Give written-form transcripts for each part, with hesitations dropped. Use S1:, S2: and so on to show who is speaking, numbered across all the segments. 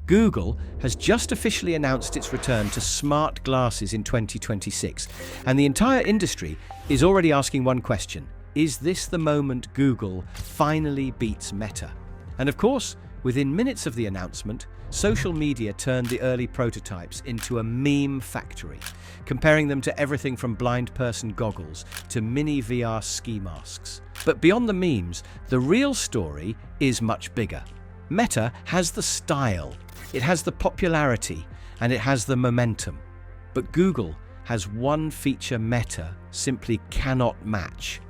S1: Google has just officially announced its return to smart glasses in 2026, and the entire industry is already asking one question: is this the moment Google finally beats Meta? And of course, within minutes of the announcement, social media turned the early prototypes into a meme factory, comparing them to everything from blind person goggles to mini VR ski masks. But beyond the memes, the real story is much bigger. Meta has the style, it has the popularity, and it has the momentum. But Google has one feature Meta simply cannot match: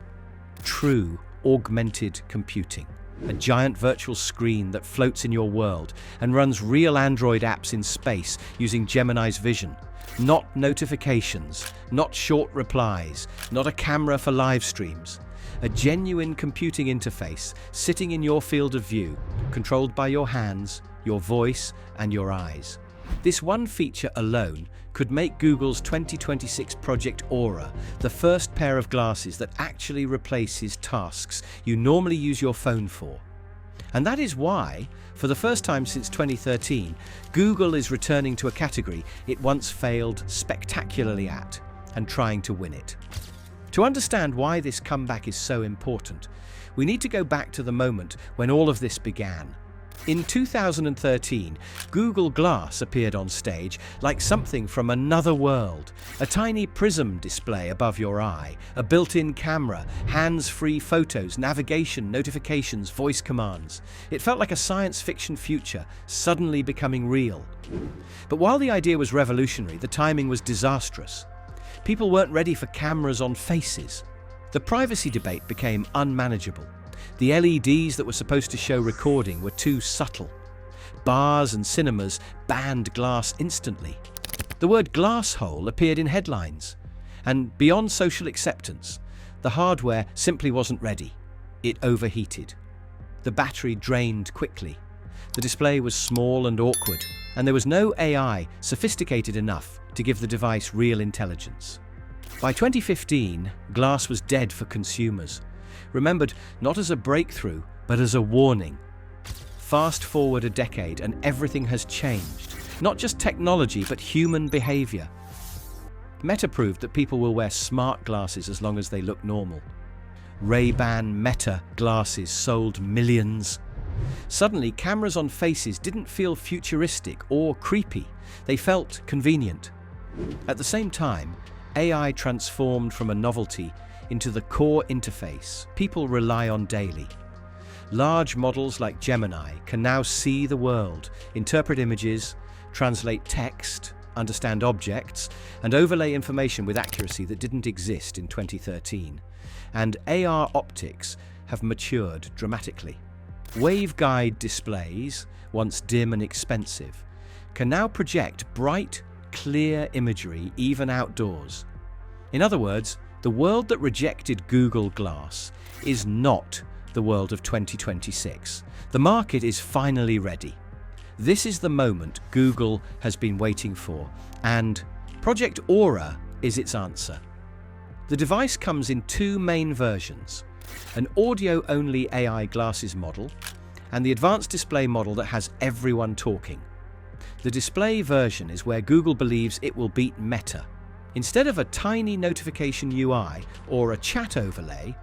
S1: true augmented computing. A giant virtual screen that floats in your world and runs real Android apps in space using Gemini's vision. Not notifications, not short replies, not a camera for live streams. A genuine computing interface sitting in your field of view, controlled by your hands, your voice, and your eyes. This one feature alone could make Google's 2026 Project Aura the first pair of glasses that actually replaces tasks you normally use your phone for. And that is why, for the first time since 2013, Google is returning to a category it once failed spectacularly at and trying to win it. To understand why this comeback is so important, we need to go back to the moment when all of this began. In 2013, Google Glass appeared on stage like something from another world. A tiny prism display above your eye, a built-in camera, hands-free photos, navigation, notifications, voice commands. It felt like a science fiction future suddenly becoming real. But while the idea was revolutionary, the timing was disastrous. People weren't ready for cameras on faces. The privacy debate became unmanageable. The LEDs that were supposed to show recording were too subtle. Bars and cinemas banned glass instantly. The word glass hole appeared in headlines. And beyond social acceptance, the hardware simply wasn't ready. It overheated. The battery drained quickly. The display was small and awkward, and there was no AI sophisticated enough to give the device real intelligence. By 2015, glass was dead for consumers, remembered not as a breakthrough, but as a warning. Fast forward a decade and everything has changed. Not just technology, but human behavior. Meta proved that people will wear smart glasses as long as they look normal. Ray-Ban Meta glasses sold millions. Suddenly, cameras on faces didn't feel futuristic or creepy. They felt convenient. At the same time, AI transformed from a novelty into the core interface people rely on daily. Large models like Gemini can now see the world, interpret images, translate text, understand objects, and overlay information with accuracy that didn't exist in 2013. And AR optics have matured dramatically. Waveguide displays, once dim and expensive, can now project bright, clear imagery even outdoors. In other words, the world that rejected Google Glass is not the world of 2026. The market is finally ready. This is the moment Google has been waiting for, and Project Aura is its answer. The device comes in two main versions: an audio-only AI glasses model and the advanced display model that has everyone talking. The display version is where Google believes it will beat Meta. Instead of a tiny notification UI or a chat overlay,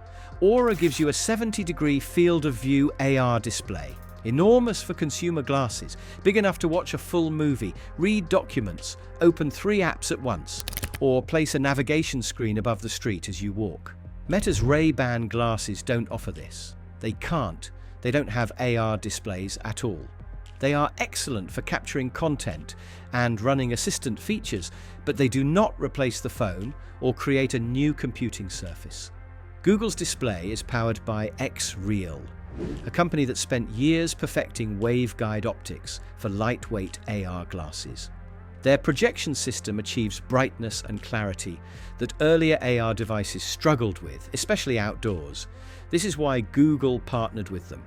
S1: Aura gives you a 70-degree field of view AR display. Enormous for consumer glasses, big enough to watch a full movie, read documents, open 3 apps at once, or place a navigation screen above the street as you walk. Meta's Ray-Ban glasses don't offer this. They can't. They don't have AR displays at all. They are excellent for capturing content and running assistant features, but they do not replace the phone or create a new computing surface. Google's display is powered by X-Real, a company that spent years perfecting waveguide optics for lightweight AR glasses. Their projection system achieves brightness and clarity that earlier AR devices struggled with, especially outdoors. This is why Google partnered with them.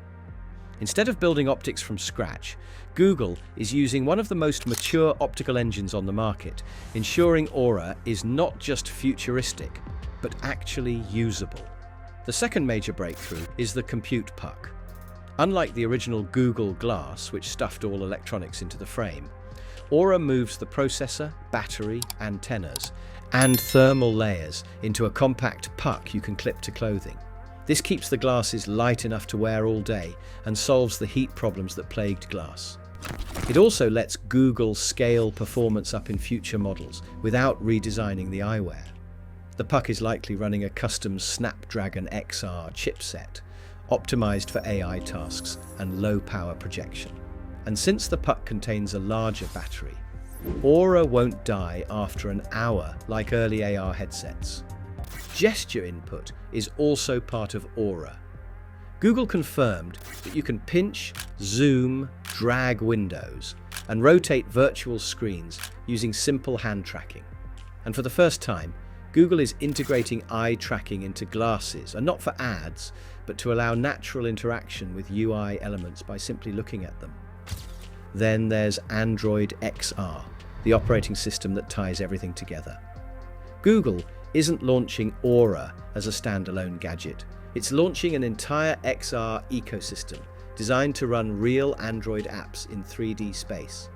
S1: Instead of building optics from scratch, Google is using one of the most mature optical engines on the market, ensuring Aura is not just futuristic, but actually usable. The second major breakthrough is the compute puck. Unlike the original Google Glass, which stuffed all electronics into the frame, Aura moves the processor, battery, antennas, and thermal layers into a compact puck you can clip to clothing. This keeps the glasses light enough to wear all day and solves the heat problems that plagued glass. It also lets Google scale performance up in future models without redesigning the eyewear. The puck is likely running a custom Snapdragon XR chipset, optimized for AI tasks and low-power projection. And since the puck contains a larger battery, Aura won't die after an hour like early AR headsets. Gesture input is also part of Aura. Google confirmed that you can pinch, zoom, drag windows, and rotate virtual screens using simple hand tracking. And for the first time, Google is integrating eye tracking into glasses, and not for ads, but to allow natural interaction with UI elements by simply looking at them. Then there's Android XR, the operating system that ties everything together. Google isn't launching Aura as a standalone gadget. It's launching an entire XR ecosystem designed to run real Android apps in 3D space.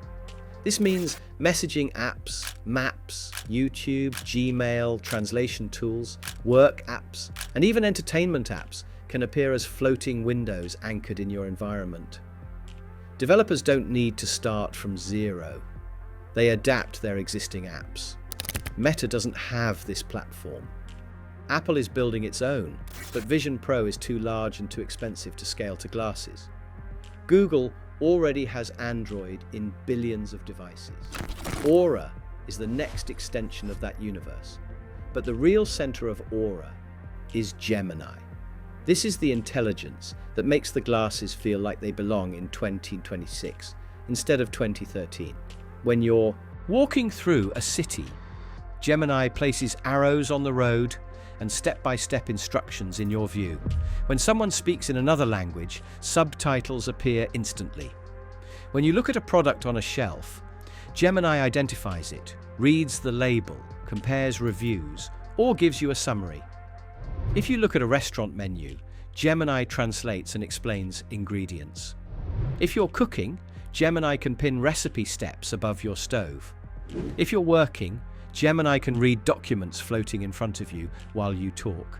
S1: This means messaging apps, maps, YouTube, Gmail, translation tools, work apps, and even entertainment apps can appear as floating windows anchored in your environment. Developers don't need to start from zero. They adapt their existing apps. Meta doesn't have this platform. Apple is building its own, but Vision Pro is too large and too expensive to scale to glasses. Google already has Android in billions of devices. Aura is the next extension of that universe. But the real center of Aura is Gemini. This is the intelligence that makes the glasses feel like they belong in 2026 instead of 2013. When you're walking through a city, Gemini places arrows on the road and step-by-step instructions in your view. When someone speaks in another language, subtitles appear instantly. When you look at a product on a shelf, Gemini identifies it, reads the label, compares reviews, or gives you a summary. If you look at a restaurant menu, Gemini translates and explains ingredients. If you're cooking, Gemini can pin recipe steps above your stove. If you're working, Gemini can read documents floating in front of you while you talk.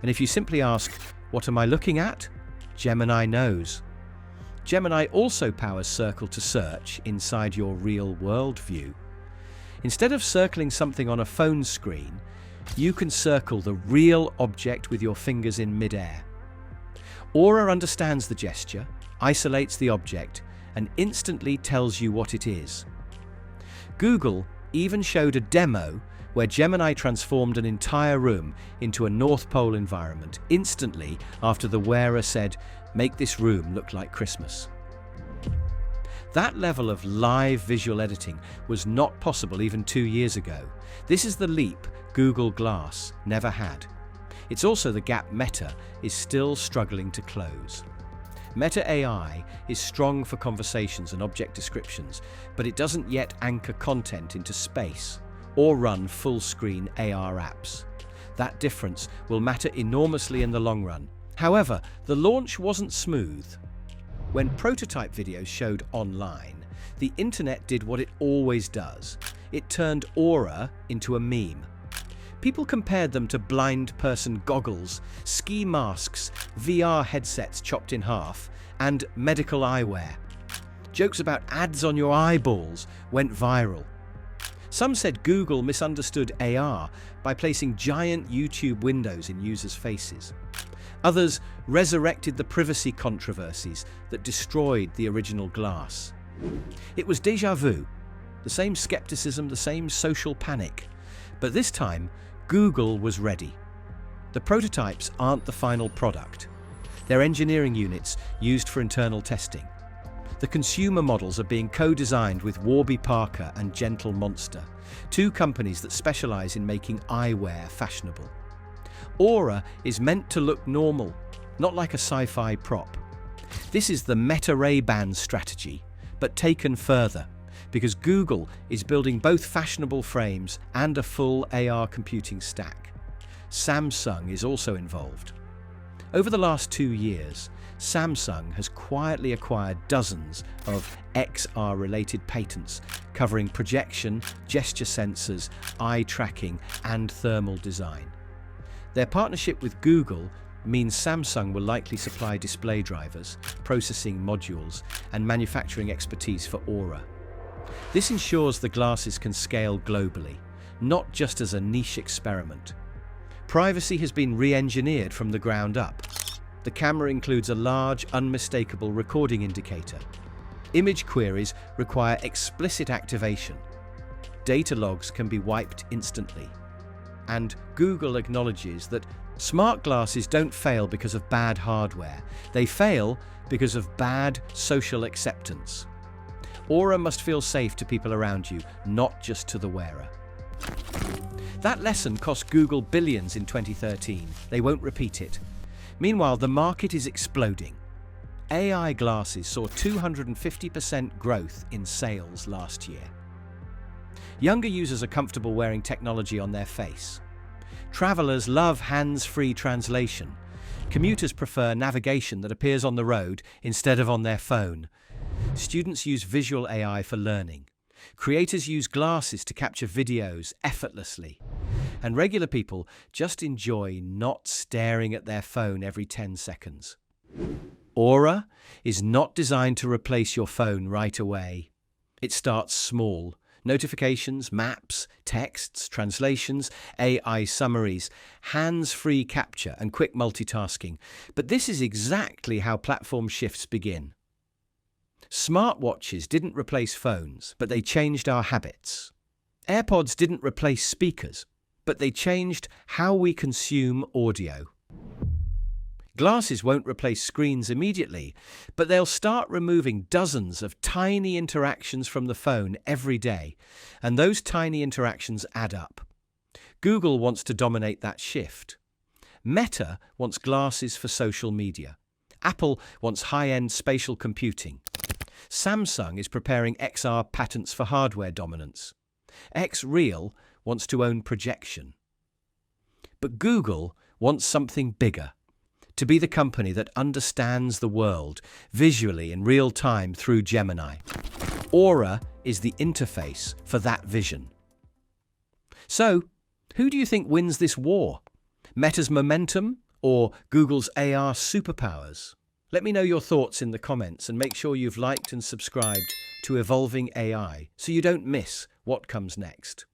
S1: And if you simply ask, "What am I looking at?" Gemini knows. Gemini also powers Circle to Search inside your real-world view. Instead of circling something on a phone screen, you can circle the real object with your fingers in mid-air. Aura understands the gesture, isolates the object, and instantly tells you what it is. Google even showed a demo where Gemini transformed an entire room into a North Pole environment instantly after the wearer said, "Make this room look like Christmas." That level of live visual editing was not possible even 2 years ago. This is the leap Google Glass never had. It's also the gap Meta is still struggling to close. Meta AI is strong for conversations and object descriptions, but it doesn't yet anchor content into space or run full-screen AR apps. That difference will matter enormously in the long run. However, the launch wasn't smooth. When prototype videos showed online, the internet did what it always does. It turned Aura into a meme. People compared them to blind person goggles, ski masks, VR headsets chopped in half, and medical eyewear. Jokes about ads on your eyeballs went viral. Some said Google misunderstood AR by placing giant YouTube windows in users' faces. Others resurrected the privacy controversies that destroyed the original Glass. It was déjà vu, the same skepticism, the same social panic. But this time, Google was ready. The prototypes aren't the final product. They're engineering units used for internal testing. The consumer models are being co-designed with Warby Parker and Gentle Monster, two companies that specialize in making eyewear fashionable. Aura is meant to look normal, not like a sci-fi prop. This is the Meta Ray-Ban strategy, but taken further, because Google is building both fashionable frames and a full AR computing stack. Samsung is also involved. Over the last 2 years, Samsung has quietly acquired dozens of XR-related patents covering projection, gesture sensors, eye tracking, and thermal design. Their partnership with Google means Samsung will likely supply display drivers, processing modules, and manufacturing expertise for Aura. This ensures the glasses can scale globally, not just as a niche experiment. Privacy has been re-engineered from the ground up. The camera includes a large, unmistakable recording indicator. Image queries require explicit activation. Data logs can be wiped instantly. And Google acknowledges that smart glasses don't fail because of bad hardware. They fail because of bad social acceptance. Aura must feel safe to people around you, not just to the wearer. That lesson cost Google billions in 2013. They won't repeat it. Meanwhile, the market is exploding. AI glasses saw 250% growth in sales last year. Younger users are comfortable wearing technology on their face. Travelers love hands-free translation. Commuters prefer navigation that appears on the road instead of on their phone. Students use visual AI for learning. Creators use glasses to capture videos effortlessly. And regular people just enjoy not staring at their phone every 10 seconds. Aura is not designed to replace your phone right away. It starts small. Notifications, maps, texts, translations, AI summaries, hands-free capture and quick multitasking. But this is exactly how platform shifts begin. Smartwatches didn't replace phones, but they changed our habits. AirPods didn't replace speakers, but they changed how we consume audio. Glasses won't replace screens immediately, but they'll start removing dozens of tiny interactions from the phone every day, and those tiny interactions add up. Google wants to dominate that shift. Meta wants glasses for social media. Apple wants high-end spatial computing. Samsung is preparing XR patents for hardware dominance. XReal wants to own projection. But Google wants something bigger. To be the company that understands the world visually in real time through Gemini. Aura is the interface for that vision. So, who do you think wins this war? Meta's momentum or Google's AR superpowers? Let me know your thoughts in the comments and make sure you've liked and subscribed to Evolving AI so you don't miss what comes next.